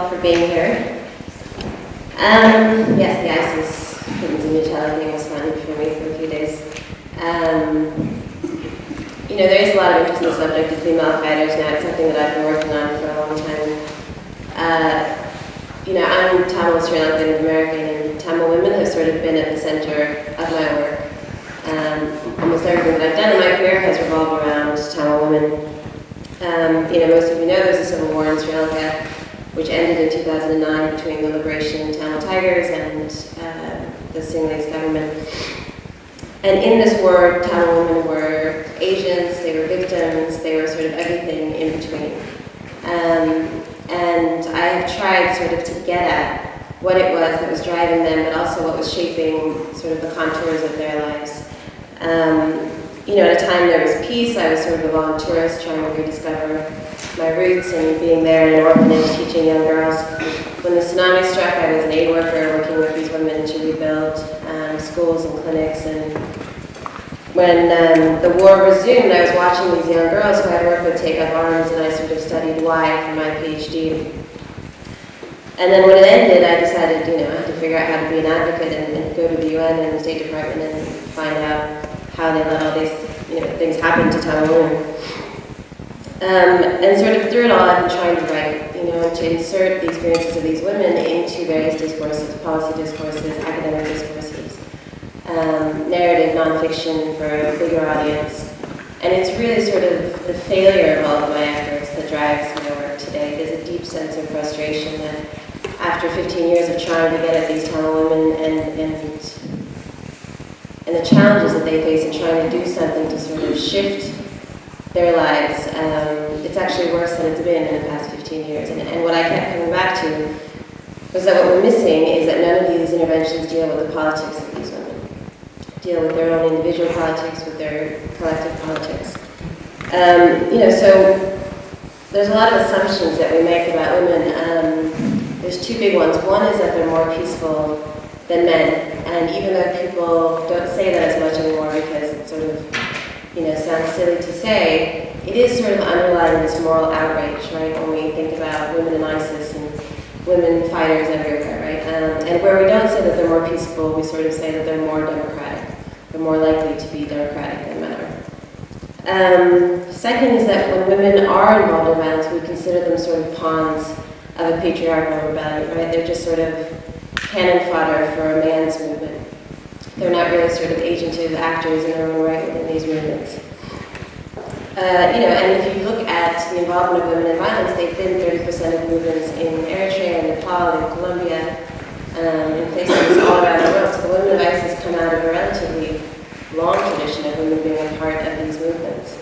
for being here. Yes, the ISIS Clinton Zimmertel thing was fun for me for a few days. There is a lot of interest in the subject of female fighters now. It's something that I've been working on for a long time. I'm Tamil Sri Lankan American, and Tamil women have sort of been at the center of my work. Almost everything that I've done in my career has revolved around Tamil women. Most of you know there's a civil war in Sri Lanka, which ended in 2009 between the Liberation Tamil Tigers and the Sinhalese government. And in this war, Tamil women were Asians, they were victims, they were sort of everything in between. And I have tried sort of to get at what it was that was driving them, but also what was shaping sort of the contours of their lives. At a time there was peace, I was sort of a long tourist trying to rediscover my roots and being there in an orphanage teaching young girls. When the tsunami struck, I was an aid worker working with these women to rebuild schools and clinics. And when the war resumed, I was watching these young girls who I'd worked with take up arms, and I sort of studied why for my PhD. And then when it ended, I decided, I had to figure out how to be an advocate and go to the UN and the State Department and find out how they let all these things happen to Tamil women. And sort of through it all, I've been trying to write, to insert the experiences of these women into various discourses, policy discourses, academic discourses, narrative nonfiction for a bigger audience. And it's really sort of the failure of all of my efforts that drives my work today. There's a deep sense of frustration that after 15 years of trying to get at these Tamil women and the challenges that they face in trying to do something to sort of shift their lives, it's actually worse than it's been in the past 15 years. And what I kept coming back to was that what we're missing is that none of these interventions deal with the politics of these women, deal with their own individual politics, with their collective politics. So there's a lot of assumptions that we make about women. There's two big ones. One is that they're more peaceful than men, and even though people don't say that as much anymore because it sort of sounds silly to say, it is sort of underlying this moral outrage, right, when we think about women in ISIS and women fighters everywhere, right? And where we don't say that they're more peaceful, we sort of say that they're more democratic. They're more likely to be democratic than men are. Second is that when women are involved in violence, we consider them sort of pawns of a patriarchal rebellion, right? They're just sort of cannon fodder for a man's movement. They're not really sort of agentive actors in their own right within these movements. And if you look at the involvement of women in violence, they've been 30% of movements in Eritrea, and Nepal, and Colombia, in places all around the world. So the women of ISIS come out of a relatively long tradition of women being a part of these movements.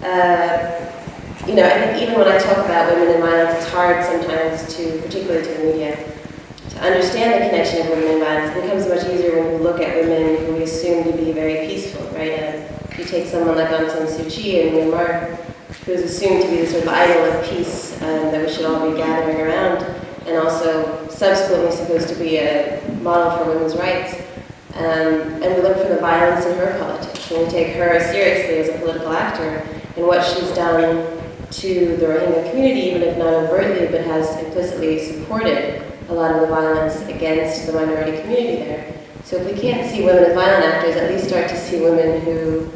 I think even when I talk about women in violence, it's hard sometimes to, particularly to the media, to understand the connection of women in violence. It becomes much easier when you look at women who we assume to be very peaceful, right? You take someone like Aung San Suu Kyi in Myanmar, who is assumed to be the sort of idol of peace that we should all be gathering around, and also subsequently supposed to be a model for women's rights. And we look for the violence in her politics, and we take her seriously as a political actor and what she's done to the Rohingya community, even if not overtly, but has implicitly supported a lot of the violence against the minority community there. So if we can't see women as violent actors, at least start to see women who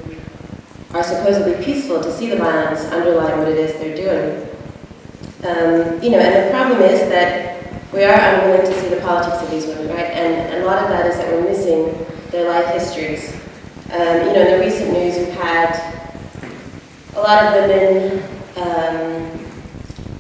are supposedly peaceful, to see the violence underlying what it is they're doing. And the problem is that we are unwilling to see the politics of these women, right? And a lot of that is that we're missing their life histories. In the recent news, we've had a lot of women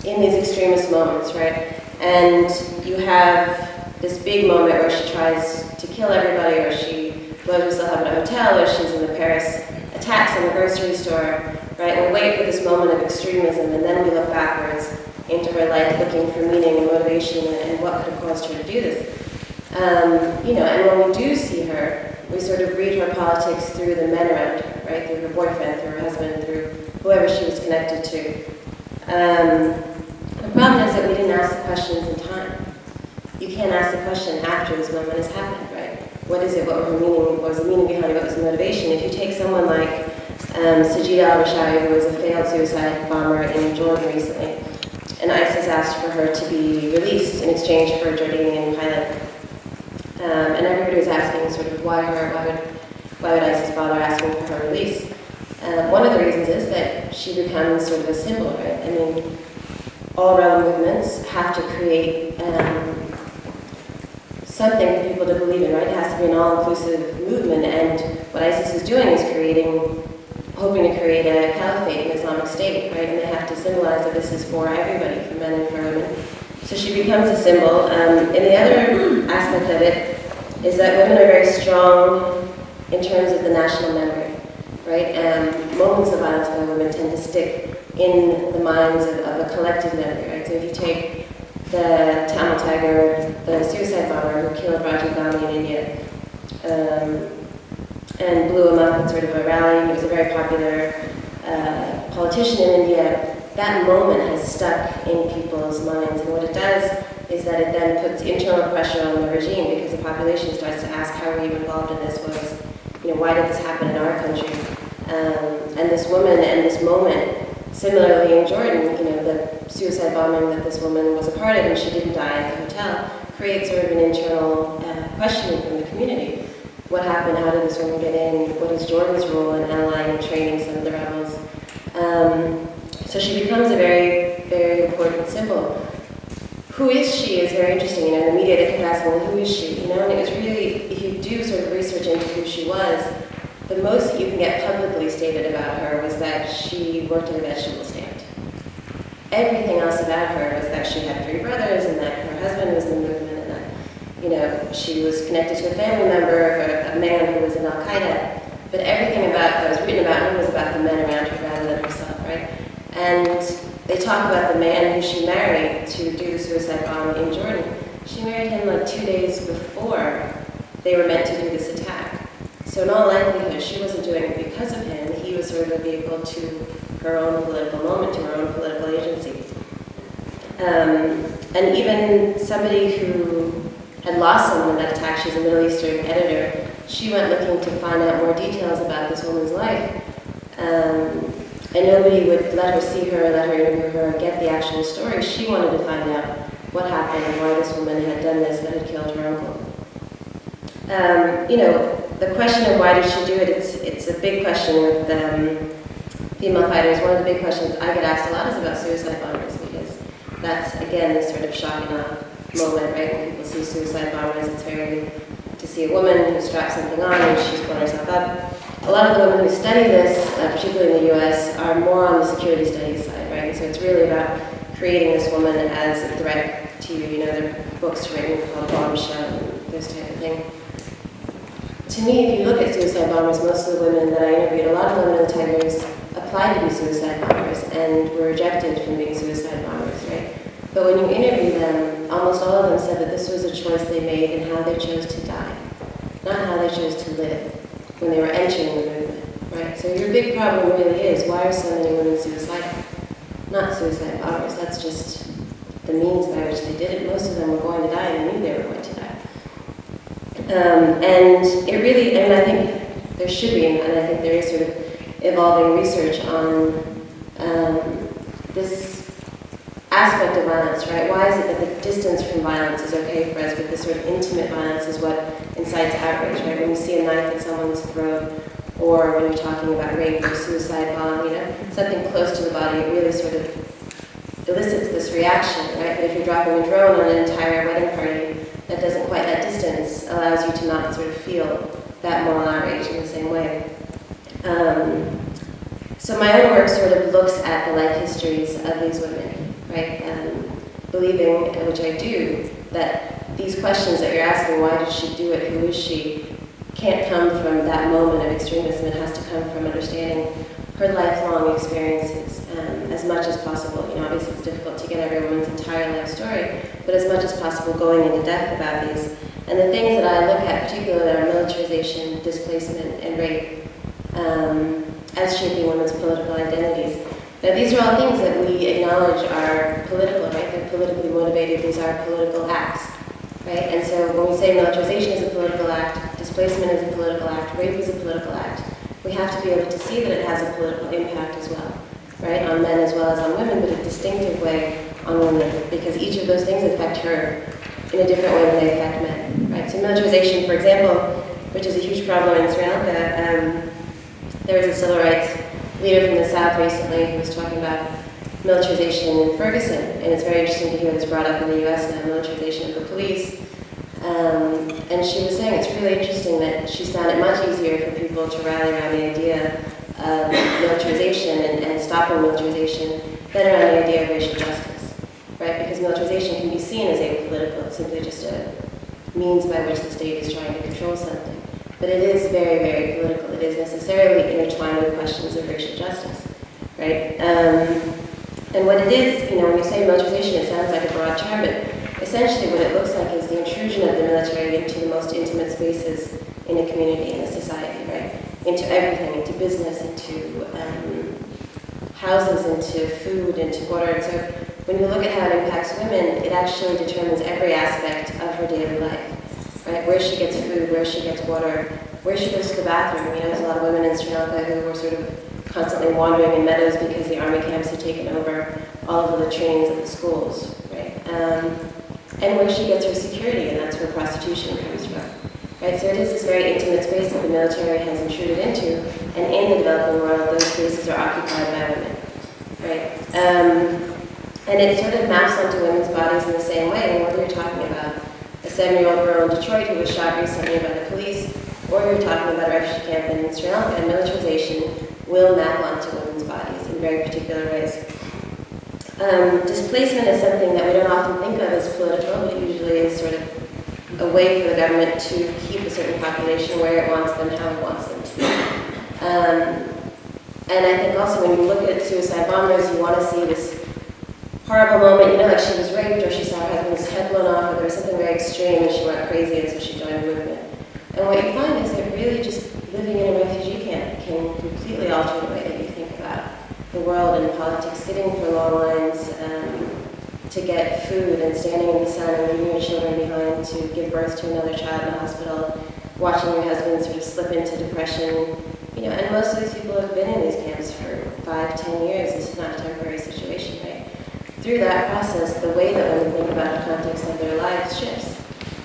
in these extremist moments, right? And you have this big moment where she tries to kill everybody, or she blows herself up in a hotel, or she's in the Paris attacks in the grocery store, right? And we wait for this moment of extremism, and then we look backwards into her life looking for meaning and motivation and what could have caused her to do this. And when we do see her, we sort of read her politics through the men around her, right? Through her boyfriend, through her husband, through whoever she was connected to. The problem is that we didn't ask the questions in time. You can't ask the question after this moment has happened, right? What is it? What was the meaning behind it? What was the motivation? If you take someone like Sajid al-Rishawi, who was a failed suicide bomber in Jordan recently, and ISIS asked for her to be released in exchange for a Jordanian pilot. And everybody was asking sort of why would ISIS bother asking for her release? One of the reasons is that she becomes sort of a symbol, right? I mean, all around movements have to create something for people to believe in, right? It has to be an all-inclusive movement, and what ISIS is doing is hoping to create a caliphate, an Islamic State, right? And they have to symbolize that this is for everybody, for men and for women. So she becomes a symbol. And the other aspect of it is that women are very strong in terms of the national memory, right? Moments of violence by women tend to stick in the minds of a collective memory, right? So if you take the Tamil Tiger, the suicide bomber who killed Rajiv Gandhi in India, and blew him up at sort of a rally. He was a very popular politician in India. That moment has stuck in people's minds, and what it does is that it then puts internal pressure on the regime because the population starts to ask, how were you involved in this? Why did this happen in our country? And this woman and this moment, similarly in Jordan, the suicide bombing that this woman was a part of and she didn't die at the hotel, creates sort of an internal questioning from the community. What happened? How did this woman get in? What is Jordan's role in allying and training some of the rebels? So she becomes a very, very important symbol. Who is she is very interesting. In the media they kept asking, well, who is she? And it was really, if you do sort of research into who she was, the most that you can get publicly stated about her was that she worked at a vegetable stand. Everything else about her was that she had 3 brothers and that her husband was in the movement and that, she was connected to a family member, a man who was in Al-Qaeda. But everything that was written about her was about the men around her rather than herself, right? And they talk about the man who she married to do the suicide bomb in Jordan. She married him like 2 days before they were meant to do this attack. So in all likelihood, she wasn't doing it because of him. He was sort of a vehicle to her own political moment, to her own political agency. And even somebody who had lost someone in that attack, she's a Middle Eastern editor, she went looking to find out more details about this woman's life. And nobody would let her see her, let her interview her, get the actual story. She wanted to find out what happened and why this woman had done this that had killed her uncle. The question of why did she do it, it's a big question with female fighters. One of the big questions I get asked a lot is about suicide bombers, because that's, again, this sort of shock and awe moment, right? When people see suicide bombers, it's very to see a woman who straps something on and she's pulling herself up. A lot of the women who study this, particularly in the US, are more on the security studies side, right? So it's really about creating this woman as a threat to you. There are books written called Bombshell and this type of thing. To me, if you look at suicide bombers, most of the women that I interviewed, a lot of women in the Tigers applied to be suicide bombers and were rejected from being suicide bombers, right? But when you interview them, almost all of them said that this was a choice they made in how they chose to die, not how they chose to live when they were entering the movement, right? So your big problem really is, why are so many women suicidal? Not suicide bombers, that's just the means by which they did it. Most of them were going to die and they knew they were going to die. And it really, I think there should be, and I think there is sort of evolving research on this aspect of violence, right? Why is it that the distance from violence is okay for us, but this sort of intimate violence is what incites outrage, right? When you see a knife in someone's throat, or when you're talking about rape or suicide bomb, something close to the body, it really sort of elicits this reaction, right? But if you're dropping a drone on an entire wedding party, that doesn't quite, that distance allows you to not sort of feel that moral outrage in the same way. So my own work sort of looks at the life histories of these women, right? Believing, which I do, that these questions that you're asking, why did she do it, who is she, can't come from that moment of extremism. It has to come from understanding her lifelong experiences as much as possible. Obviously it's difficult to get everyone's entire life story, but as much as possible going into depth about these. And the things that I look at particularly are militarization, displacement, and rape as shaping women's political identities. Now these are all things that we acknowledge are political, right? They're politically motivated, these are political acts, right? And so when we say militarization is a political act, displacement is a political act, rape is a political act, we have to be able to see that it has a political impact as well, right? On men as well as on women, but a distinctive way on women, because each of those things affect her in a different way than they affect men, right? So militarization, for example, which is a huge problem in Sri Lanka, there was a civil rights leader from the South recently who was talking about militarization in Ferguson, and it's very interesting to hear this brought up in the US now, militarization of the police. And she was saying it's really interesting that she's found it much easier for people to rally around the idea of militarization and stopping militarization than around the idea of racial justice, right? Because militarization can be seen as apolitical. It's simply just a means by which the state is trying to control something. But it is very, very political. It is necessarily intertwined with questions of racial justice, right? And what it is, when you say militarization, it sounds like a broad term, but essentially what it looks like is the intrusion of the military into the most intimate spaces in a community, in a society, right? Into everything, into business, into houses, into food, into water. And so when you look at how it impacts women, it actually determines every aspect of her daily life, right? Where she gets food, where she gets water, where she goes to the bathroom. There's a lot of women in Sri Lanka who were sort of constantly wandering in meadows because the army camps had taken over all of the trains at the schools, right? And where she gets her security, and that's where prostitution comes from, right? So it is this very intimate space that the military has intruded into, and in the developing world, those spaces are occupied by women, right? And it sort of maps onto women's bodies in the same way, and whether you're talking about a 7-year-old girl in Detroit who was shot recently by the police, or you're talking about a refugee camp in Sri Lanka, and militarization will map onto women's bodies in very particular ways. Displacement is something that we don't often think of as political, but it usually is sort of a way for the government to keep a certain population where it wants them, how it wants them to be. And I think also when you look at suicide bombers, you want to see this horrible moment, like she was raped, or she saw her husband's head blown off, or there was something very extreme and she went crazy and so she joined the movement. And what you find is that really just living in a refugee camp can completely alter the way that you think about the world and politics, sitting for long lines to get food and standing in the sun and leaving your children behind to give birth to another child in the hospital, watching your husband sort of slip into depression. And most of these people have been in these camps for 5-10 years. This is not a temporary situation, right? Through that process, the way that women think about the context of their lives shifts,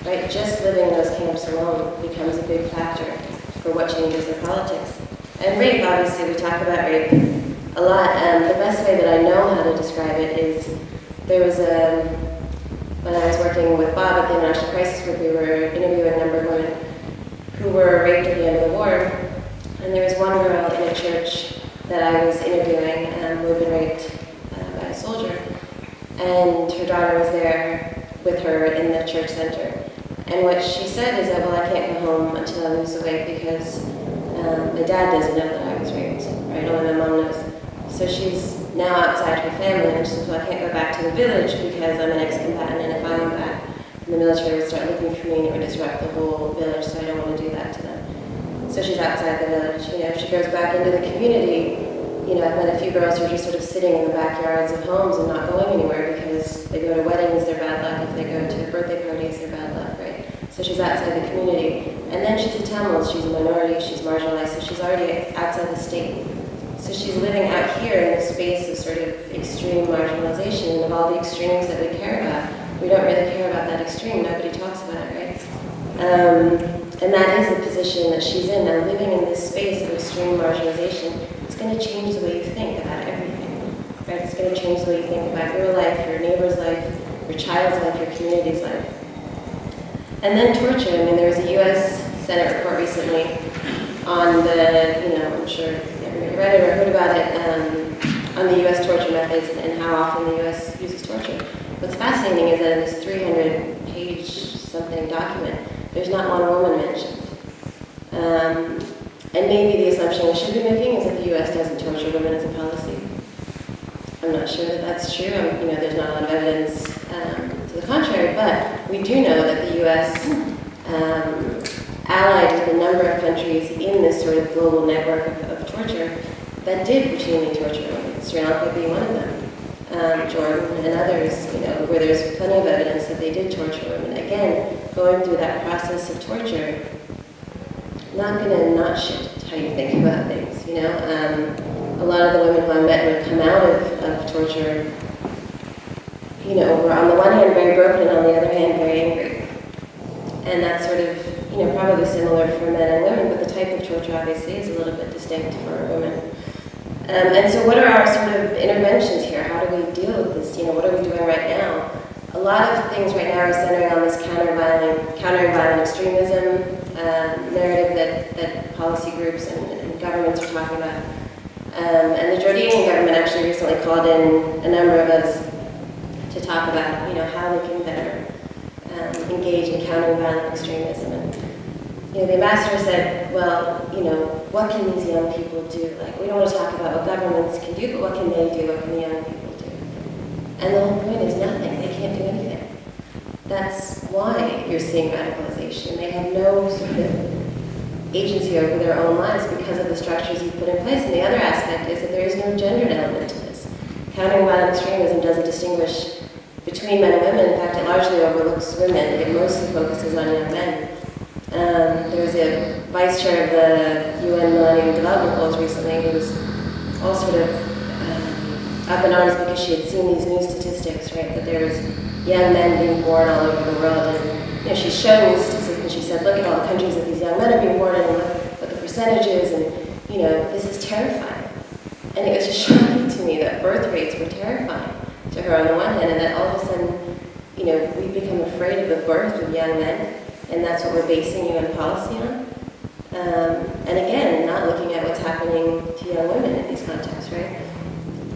right? Just living in those camps alone becomes a big factor for what changes their politics. And rape, obviously, we talk about rape a lot. The best way that I know how to describe it is there was when I was working with Bob at the International Crisis Group, we were interviewing a number of women who were raped at the end of the war. And there was one girl in a church that I was interviewing who had been raped by a soldier. And her daughter was there with her in the church center. And what she said is that, well, I can't go home until I lose the weight because my dad doesn't know that I was raped, right? Only my mom knows. So she's now outside her family, and she says, well, I can't go back to the village because I'm an ex-combatant, and if I went back, the military would start looking for me and it would disrupt the whole village, so I don't want to do that to them. So she's outside the village. If she goes back into the community, I've met a few girls who are just sort of sitting in the backyards of homes and not going anywhere because they go to weddings, they're bad luck. If they go to birthday parties, they're bad luck, right? So she's outside the community. And then she's a Tamil, she's a minority, she's marginalized, so she's already outside the state. So she's living out here in this space of sort of extreme marginalization, and of all the extremes that we care about, we don't really care about that extreme. Nobody talks about it, right? And that is the position that she's in now, living in this space of extreme marginalization. It's going to change the way you think about everything, right? It's going to change the way you think about your life, your neighbor's life, your child's life, your community's life. And then torture. There was a U.S. Senate report recently on the, I'm sure everybody read it or heard about it, on the U.S. torture methods and how often the U.S. uses torture. What's fascinating is that in this 300-page something document, there's not one woman mentioned. And maybe the assumption we should be making is that the U.S. doesn't torture women as a policy. I'm not sure that that's true. There's not a lot of evidence to the contrary, but we do know that the U.S. Allied with a number of countries in this sort of global network of torture that did routinely torture women, Sri Lanka being one of them, Jordan and others, where there's plenty of evidence that they did torture women. Again, going through that process of torture, not going to not shift how you think about things, A lot of the women who I met who had come out of torture we're on the one hand very broken and on the other hand very angry. And that's sort of, probably similar for men and women, but the type of torture obviously is a little bit distinct for women. And so what are our sort of interventions here? How do we deal with this? What are we doing right now? A lot of things right now are centering on this countering violent extremism narrative that policy groups and governments are talking about. And the Jordanian government actually recently called in a number of us to talk about, how they can better engage in countering violent extremism. And, the ambassador said, well, what can these young people do? Like, we don't want to talk about what governments can do, but what can they do? What can the young people do? And the whole point is nothing. They can't do anything. That's why you're seeing radicalization. They have no sort of agency over their own lives because of the structures you've put in place. And the other aspect is that there is no gendered element to this. Countering violent extremism doesn't distinguish between men and women. In fact, it largely overlooks women. It mostly focuses on young men. There was a vice chair of the UN Millennium Development Goals recently who was all sort of up in arms because she had seen these new statistics, right, that there was young men being born all over the world. And she's showing these statistics and she said, look at all the countries that these young men are being born in and what the percentage is, and this is terrifying. And it was just shocking to me that birth rates were terrifying to her on the one hand, and that all of a sudden, we've become afraid of the birth of young men. And that's what we're basing UN policy on. And again, not looking at what's happening to young women in these contexts, right?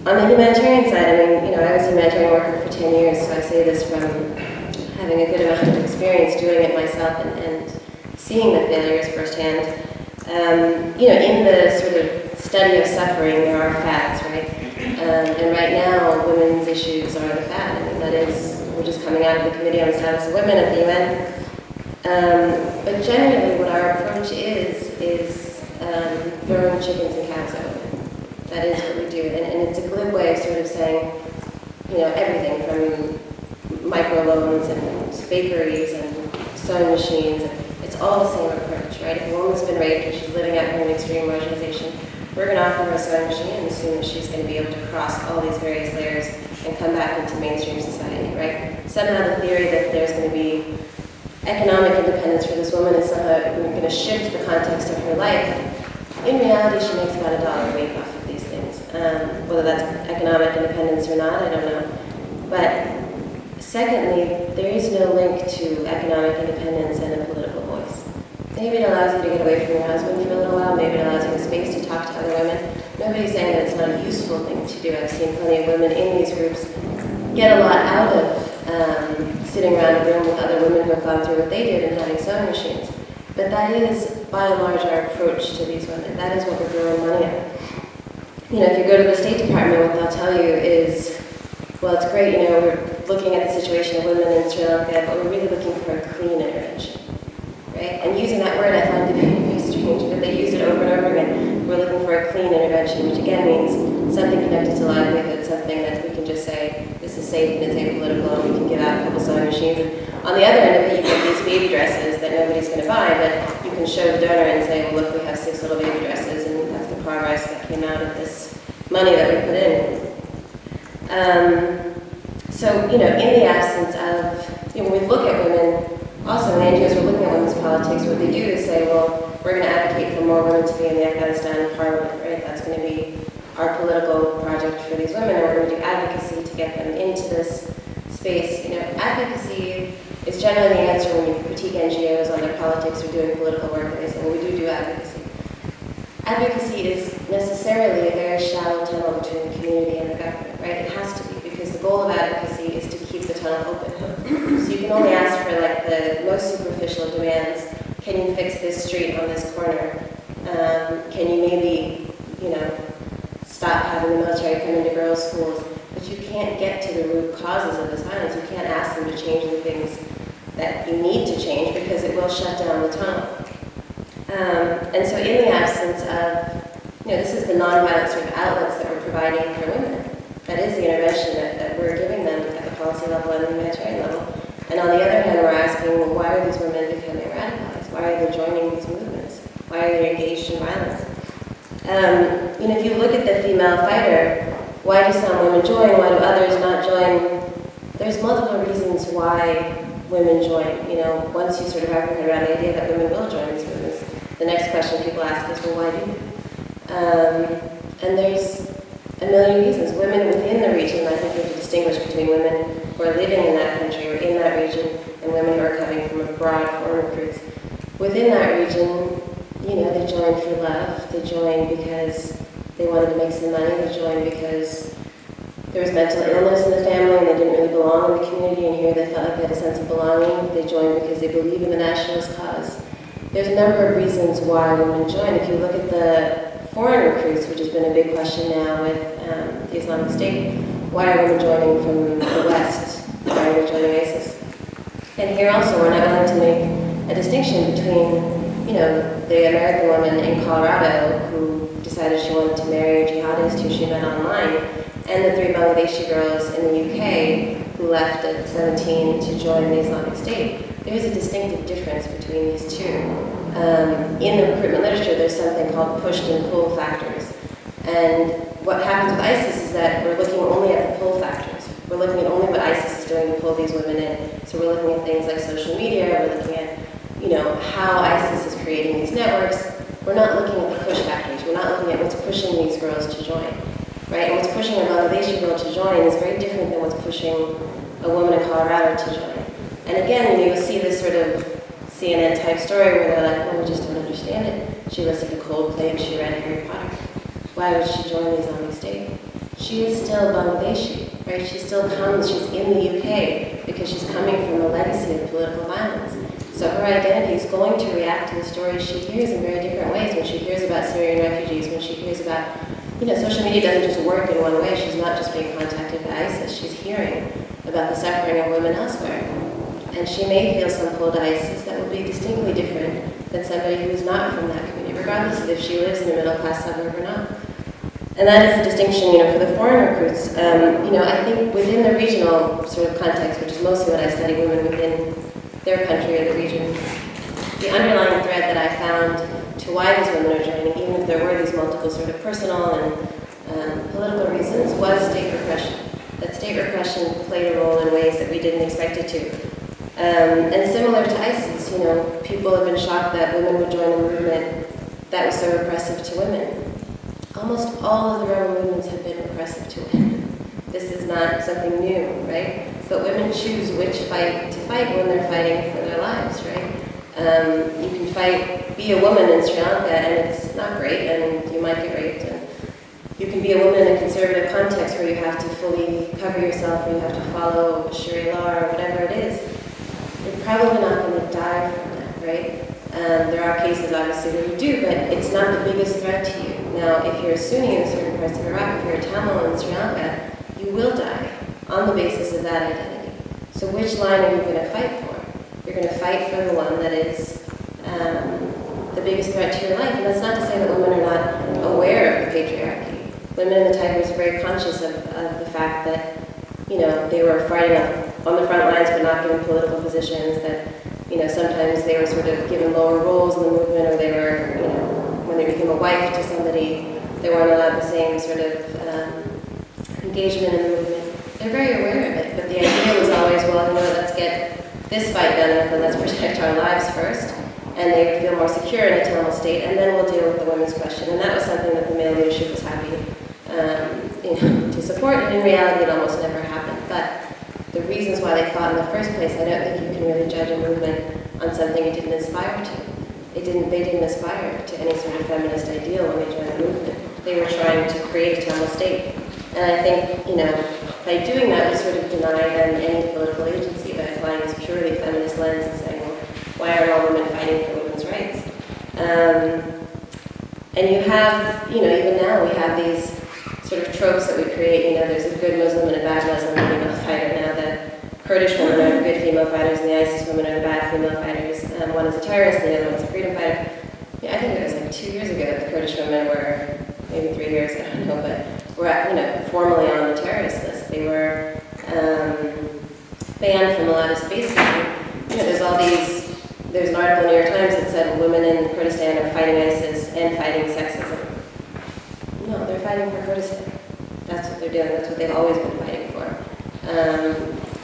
On the humanitarian side, I was a humanitarian worker for 10 years, so I say this from having a good amount of experience doing it myself and seeing the failures firsthand. In the sort of study of suffering, there are fads, right? And right now, women's issues are the fad. That is, we're just coming out of the Committee on the Status of Women at the UN. But generally what our approach is throwing chickens and cows at women. That is what we do. And it's a glib way of sort of saying, everything from microloans and bakeries and sewing machines. It's all the same approach, right? If a woman's been raped and she's living out here in extreme marginalization, we're going to offer her a sewing machine and assume that she's going to be able to cross all these various layers and come back into mainstream society, right? Somehow the theory that there's going to be economic independence for this woman is somehow going to shift the context of her life. In reality, she makes about $1 a week off of these things. Whether that's economic independence or not, I don't know. But secondly, there is no link to economic independence and a political voice. Maybe it allows you to get away from your husband for a little while. Maybe it allows you the space to talk to other women. Nobody's saying that it's not a useful thing to do. I've seen plenty of women in these groups get a lot out of sitting around a room with other women who have gone through what they did and having sewing machines. But that is, by and large, our approach to these women. That is what we're throwing money at. If you go to the State Department, what they'll tell you is, well, it's great, we're looking at the situation of women in Sri Lanka, but we're really looking for a clean intervention, right? And using that word, I find to be very strange, but they use it over and over again. We're looking for a clean intervention, which again means something connected to livelihood, something that we can just say, this is safe and it's apolitical, and we can give out a couple sewing machines. And on the other end of it, you get these baby dresses that nobody's going to buy, but you can show the donor and say, well, look, we have 6 little baby dresses, and that's the progress that came out of this money that we put in. So, in the absence of, when we look at women, also when NGOs are looking at women's politics, what they do is say, well, we're going to advocate for more women to be in the Afghanistan parliament, right? That's going to be our political project for these women, and we're going to do advocacy to get them into this space. Advocacy is generally the answer when you critique NGOs on their politics or doing political work, and they say, well, we do advocacy. Advocacy is necessarily a very shallow tunnel between the community and the government, right? It has to be, because the goal of advocacy is to keep the tunnel open. So you can only ask for the most superficial demands. Can you fix this street on this corner? Can you maybe, stop having the military come into girls' schools? But you can't get to the root causes of this violence. You can't ask them to change the things that you need to change because it will shut down the tunnel. And so in the absence of, this is the nonviolent sort of outlets that we're providing for women. That is the intervention that we're giving them at the policy level and the humanitarian level. And on the other hand, we're asking, well, why are these women becoming radicalized? Why are they joining these movements? Why are they engaged in violence? If you look at the female fighter, why do some women join? Why do others not join there's multiple reasons why women join. You know, once you sort of wrap your head around the idea that women will join these movements, the next question people ask is, well, why do you? And there's a million reasons. Women within the region, I think we have to distinguish between women who are living in that country or in that region and women who are coming from abroad, foreign recruits. Within that region, you know, they joined for love. They joined because they wanted to make some money. They joined because there was mental illness in the family and they didn't really belong in the community, and here they felt like they had a sense of belonging. They joined because they believe in the nationalist cause. There's a number of reasons why women join. If you look at the foreign recruits, which has been a big question now with the Islamic State, why are women joining from the West? Why are they joining ISIS? And here also, we're not willing to make a distinction between, you know, the American woman in Colorado who decided she wanted to marry a jihadist who she met online, and the 3 Bangladeshi girls in the UK who left at 17 to join the Islamic State. There is a distinctive difference between these two. In the recruitment literature, there's something called pushed and pull factors. And what happens with ISIS is that we're looking only at the pull factors. We're looking at only what ISIS is doing to pull these women in. So we're looking at things like social media, we're looking at, you know, how ISIS is creating these networks. We're not looking at the push factors. We're not looking at what's pushing these girls to join, right? And what's pushing a Bangladeshi girl to join is very different than what's pushing a woman in Colorado to join. And again, you'll see this sort of CNN type story where they're like, well, we just don't understand it. She listened to Coldplay, she read Harry Potter. Why would she join the Islamic State? She is still Bangladeshi, right? She still comes, she's in the UK because she's coming from a legacy of political violence. So her identity is going to react to the stories she hears in very different ways. When she hears about Syrian refugees, when she hears about, you know, social media doesn't just work in one way. She's not just being contacted by ISIS. She's hearing about the suffering of women elsewhere. And she may feel some pull to ISIS that will be distinctly different than somebody who is not from that community, regardless of if she lives in a middle-class suburb or not. And that is the distinction, you know, for the foreign recruits. You know, I think within the regional sort of context, which is mostly what I study, women within their country or the region, the underlying thread that I found to why these women are joining, even if there were these multiple sort of personal and political reasons, was state repression. That state repression played a role in ways that we didn't expect it to. And similar to ISIS, you know, people have been shocked that women would join a movement that was so repressive to women. Almost all of the rebel movements have been repressive to women. This is not something new, right? But women choose which fight to fight when they're fighting for their lives, right? You can fight, be a woman in Sri Lanka, and it's not great, and you might get raped. And you can be a woman in a conservative context where you have to fully cover yourself, or you have to follow Sharia law, or whatever it is. You're probably not going to die from that, right? There are cases, obviously, where you do, but it's not the biggest threat to you. Now, if you're a Sunni in certain parts of Iraq, if you're a Tamil in Sri Lanka, you will die on the basis of that identity. So which line are you going to fight for? You're going to fight for the one that is the biggest threat to your life. And that's not to say that women are not aware of the patriarchy. Women in the Tigers are very conscious of the fact that, you know, they were fighting on the front lines but not given political positions, that, you know, sometimes they were sort of given lower roles in the movement, or they were, you know, when they became a wife to somebody, they weren't allowed the same sort of engagement in the movement. They're very aware of it, but the idea was always, well, you know, let's get this fight done with, and let's protect our lives first, and they would feel more secure in a Tamil state, and then we'll deal with the women's question. And that was something that the male leadership was happy you know, to support, and in reality it almost never happened. But the reasons why they fought in the first place, I don't think you can really judge a movement on something it didn't aspire to. They didn't aspire to any sort of feminist ideal when they joined the movement. They were trying to create a Tamil state. And I think, you know, by doing that, we sort of deny them any political agency by applying this purely feminist lens and saying, well, why are all women fighting for women's rights? And you have, you know, even now we have these sort of tropes that we create. You know, there's a good Muslim and a bad Muslim female fighter now. The Kurdish women are the good female fighters, and the ISIS women are the bad female fighters. One is a terrorist, and the other one's a freedom fighter. Yeah, I think it was like 2 years ago that the Kurdish women were, maybe 3 years, I don't know, but were, you know, formally on the terrorist list. They were banned from a lot of spaces. You know, there's all these. There's an article in the New York Times that said women in Kurdistan are fighting ISIS and fighting sexism. No, they're fighting for Kurdistan. That's what they're doing. That's what they've always been fighting for.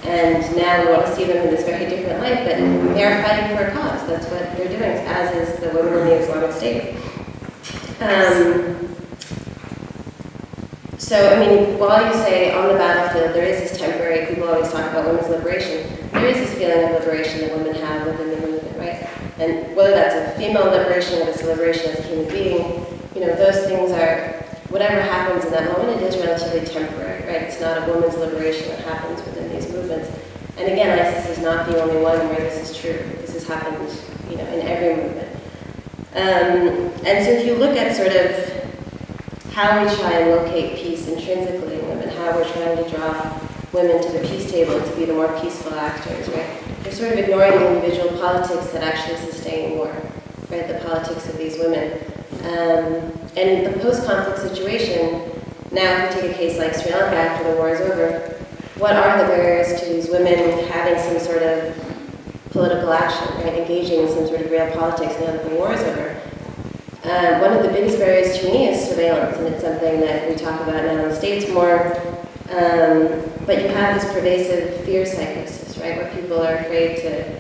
And now we want to see them in this very different light, but they are fighting for a cause. That's what they're doing, as is the women in the Islamic State. So, I mean, while you say on the battlefield there is this temporary, people always talk about women's liberation, there is this feeling of liberation that women have within the movement, right? And whether that's a female liberation or it's a liberation as a human being, you know, those things are, whatever happens in that moment, it is relatively temporary, right? It's not a woman's liberation that happens within these movements. And again, ISIS is not the only one where this is true. This has happened, you know, in every movement. And so if you look at sort of how we try and locate peace intrinsically in women, how we're trying to draw women to the peace table to be the more peaceful actors, right? We're sort of ignoring the individual politics that actually sustain war, right? The politics of these women. And the post-conflict situation, now if you take a case like Sri Lanka after the war is over, what are the barriers to these women having some sort of political action, right? Engaging in some sort of real politics now that the war is over? One of the biggest barriers to me is surveillance, and it's something that we talk about now in the States more. But you have this pervasive fear psychosis, right? Where people are afraid to,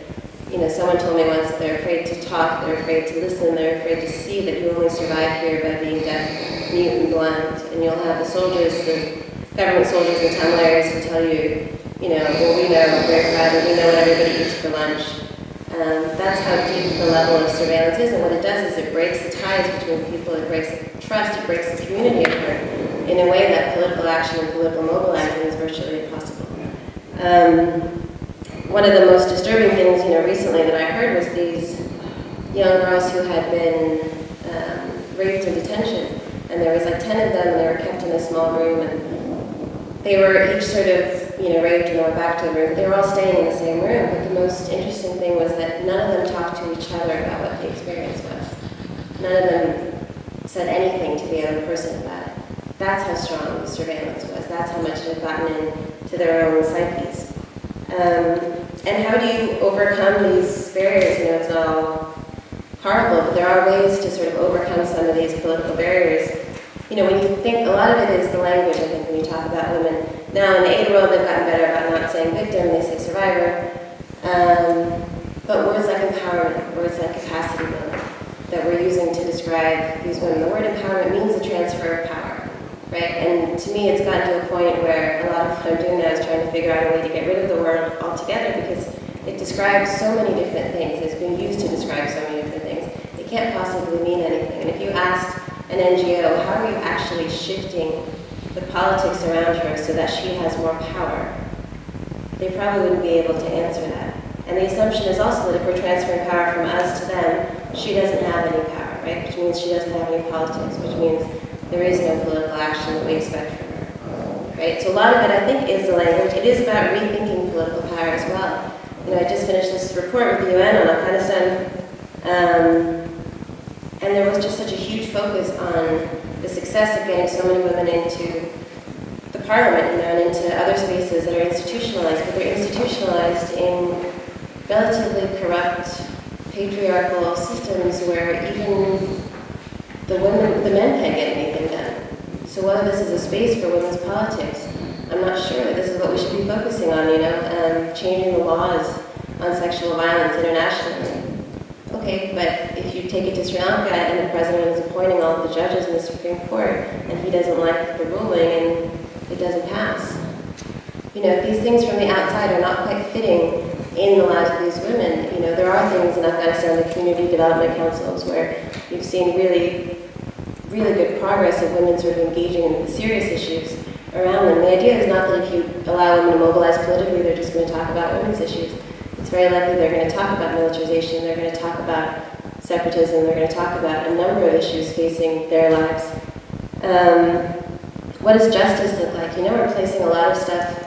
you know, someone told me once that they're afraid to talk, they're afraid to listen, they're afraid to see, that you only survive here by being deaf, mute, and blind. And you'll have the soldiers, the government soldiers in tunnel areas who tell you, you know, well, we know, we're very private, we know what everybody eats for lunch. That's how deep the level of surveillance is, and what it does is it breaks the ties between people, it breaks the trust, it breaks the community apart in a way that political action and political mobilizing is virtually impossible. One of the most disturbing things, you know, recently that I heard was these young girls who had been raped in detention, and there was like 10 of them, and they were kept in a small room, and they were each sort of, you know, raped and they went back to the room. They were all staying in the same room, but the most interesting thing was that none of them talked to each other about what the experience was. None of them said anything to the other person about it. That's how strong the surveillance was. That's how much it had gotten into their own psyches. And how do you overcome these barriers? You know, it's not all horrible, but there are ways to sort of overcome some of these political barriers. You know, when you think, a lot of it is the language, I think, when you talk about women. Now, in the aid world, they've gotten better about not saying victim, they say survivor. But words like empowerment, words like capacity building, that we're using to describe these women. The word empowerment means a transfer of power, right? And to me, it's gotten to a point where a lot of what I'm doing now is trying to figure out a way to get rid of the word altogether, because it describes so many different things. It's been used to describe so many different things. It can't possibly mean anything. And if you asked an NGO, how are you actually shifting the politics around her so that she has more power, they probably wouldn't be able to answer that. And the assumption is also that if we're transferring power from us to them, she doesn't have any power, right? Which means she doesn't have any politics, which means there is no political action that we expect from her, right? So a lot of it, I think, is the language. It is about rethinking political power as well. You know, I just finished this report with the UN on Afghanistan, and there was just such a huge focus on the success of getting so many women into the parliament, you know, and into other spaces that are institutionalized, but they're institutionalized in relatively corrupt patriarchal systems where even the men can't get anything done. So whether this is a space for women's politics, I'm not sure that this is what we should be focusing on, you know, changing the laws on sexual violence internationally. Okay, but if you take it to Sri Lanka and the president is appointing all of the judges in the Supreme Court and he doesn't like the ruling and it doesn't pass, you know, these things from the outside are not quite fitting in the lives of these women. You know, there are things in Afghanistan, the community development councils, where you've seen really, really good progress of women sort of engaging in the serious issues around them. The idea is not that if you allow women to mobilize politically, they're just going to talk about women's issues. It's very likely they're going to talk about militarization, they're going to talk about separatism, they're going to talk about a number of issues facing their lives. What does justice look like? You know, we're placing a lot of stuff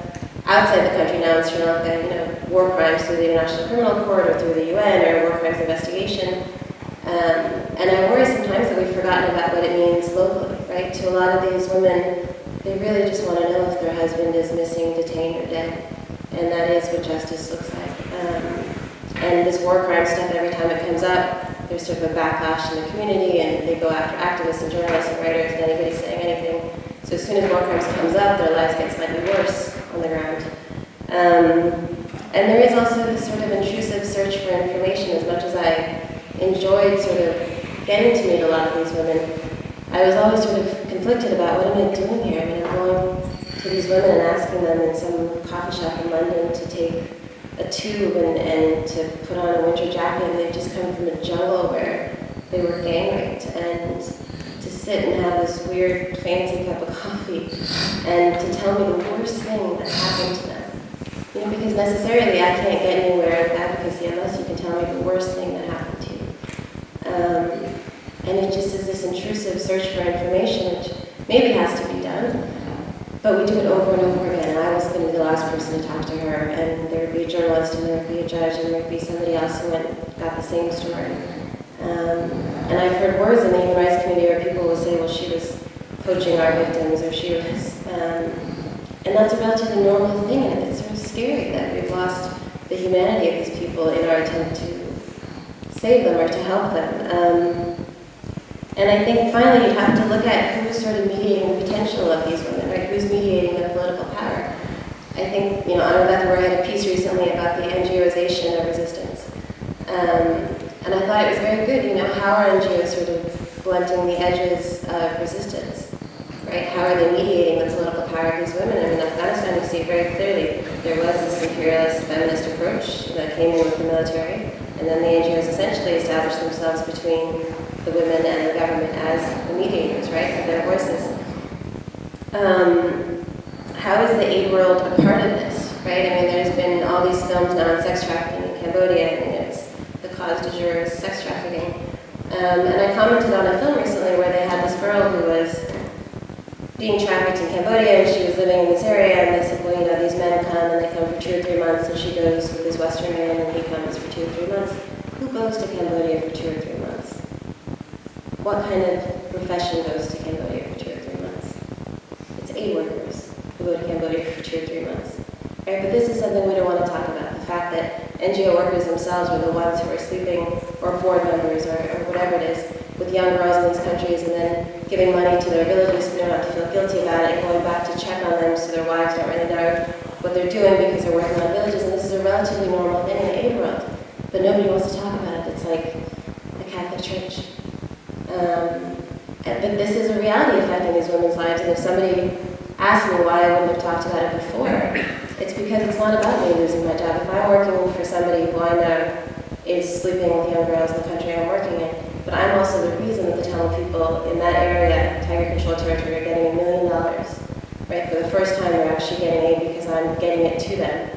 outside the country now in Sri Lanka, you know, war crimes through the International Criminal Court or through the UN or war crimes investigation. And I worry sometimes that we've forgotten about what it means locally, right? To a lot of these women, they really just want to know if their husband is missing, detained, or dead. And that is what justice looks like. And this war crime stuff, every time it comes up, there's sort of a backlash in the community, and they go after activists and journalists and writers and anybody saying anything. So as soon as war crimes comes up, their lives get slightly worse on the ground. And there is also this sort of intrusive search for information. As much as I enjoyed sort of getting to meet a lot of these women, I was always sort of conflicted about what am I doing here? I mean, I'm going to these women and asking them in some coffee shop in London to take a tube and to put on a winter jacket, and they've just come from a jungle where they were gang raped, and to sit and have this weird fancy cup of coffee and to tell me the worst thing that happened to them. You know, because necessarily I can't get anywhere with advocacy unless you can tell me the worst thing that happened to you. And it just is this intrusive search for information, which maybe has to be done, but we do it over and over again. And I was going to be the last person to talk to her, and there would be a journalist, and there would be a judge, and there would be somebody else who went and got the same story. And I've heard words in the human rights community where people will say, well, she was poaching our victims, or she was, and that's a relatively normal thing, and it's sort of scary that we've lost the humanity of these people in our attempt to save them or to help them. And I think finally you have to look at who's sort of mediating the potential of these women, right? Who's mediating their political power? I think, you know, Anna Beth had a piece recently about the NGOization of resistance. And I thought it was very good, you know, how are NGOs sort of blunting the edges of resistance, right? How are they mediating the political power of these women? And in Afghanistan, you see it very clearly. There was this imperialist feminist approach that came in with the military, and then the NGOs essentially established themselves between the women and the government as the mediators, right, of their voices. How is the aid world a part of this, right? I mean, there's been all these films now on sex trafficking in Cambodia. I mean, it's the cause du jour is sex trafficking. And I commented on a film recently where they had this girl who was being trafficked in Cambodia, and she was living in this area, and they said, well, you know, these men come, and they come for 2 or 3 months, and she goes with this Western man, and he comes for 2 or 3 months. Who goes to Cambodia for 2 or 3 months? What kind of profession goes to Cambodia for 2 or 3 months? It's aid workers who go to Cambodia for 2 or 3 months. Right? But this is something we don't want to talk about. The fact that NGO workers themselves are the ones who are sleeping, or board members, or whatever it is, with young girls in these countries, and then giving money to their villages so they don't have to feel guilty about it, and going back to check on them so their wives don't really know what they're doing because they're working on villages. And this is a relatively normal thing in the aid world. But nobody wants to talk about it. It's like the Catholic Church. But this is a reality affecting these women's lives, and if somebody asked me why I wouldn't have talked about it before, it's because it's not about me losing my job. If I'm working for somebody who I know is sleeping with young girls in the country I'm working in, but I'm also the reason that the Tamil people in that area, Tiger Control Territory, are getting $1 million, right? For the first time they're actually getting aid because I'm getting it to them.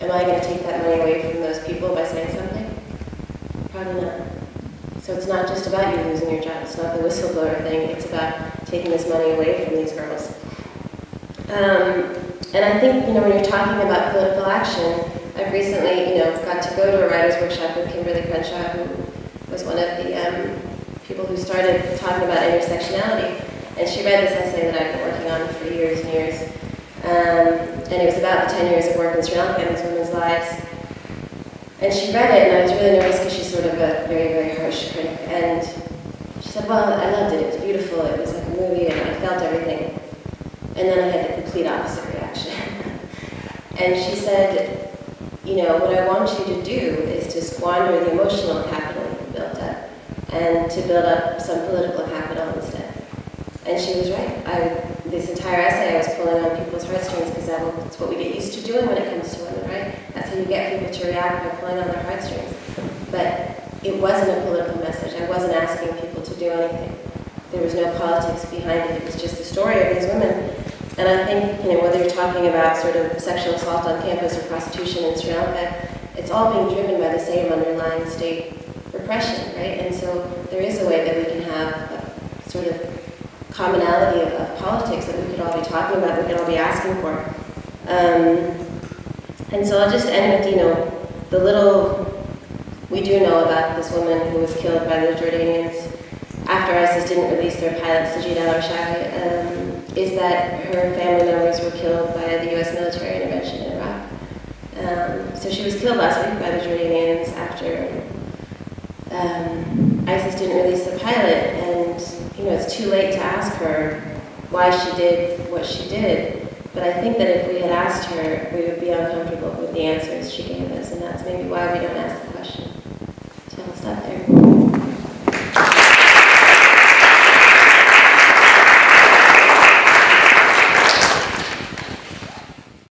Am I going to take that money away from those people by saying something? Probably not. So it's not just about you losing your job. It's not the whistleblower thing. It's about taking this money away from these girls. And I think, you know, when you're talking about political action, I've recently, you know, got to go to a writer's workshop with Kimberly Crenshaw, who was one of the people who started talking about intersectionality. And she read this essay that I've been working on for years and years. And it was about the 10 years of work in Sri Lanka and these women's lives. And she read it, and I was really nervous because she's sort of a very, very harsh critic. And she said, well, I loved it. It was beautiful. It was like a movie, and I felt everything. And then I had the complete opposite reaction. And she said, you know, what I want you to do is to squander the emotional capital you built up and to build up some political capital instead. And she was right. This entire essay I was pulling on people's heartstrings because that's what we get used to doing when it comes to women, right? That's how you get people to react, by pulling on their heartstrings. But it wasn't a political message. I wasn't asking people to do anything. There was no politics behind it. It was just the story of these women. And I think, you know, whether you're talking about sort of sexual assault on campus or prostitution in Sri Lanka, it's all being driven by the same underlying state repression, right? And so there is a way that we can have a sort of commonality of politics that we could all be talking about, we could all be asking for. And so I'll just end with, you know, the little we do know about this woman who was killed by the Jordanians after ISIS didn't release their pilot, Sajid al-Rashadi, is that her family members were killed by the U.S. military intervention in Iraq. So she was killed last week by the Jordanians after ISIS didn't release the pilot, and you know it's too late to ask her why she did what she did. But I think that if we had asked her, we would be uncomfortable with the answers she gave us, and that's maybe why we don't ask the question.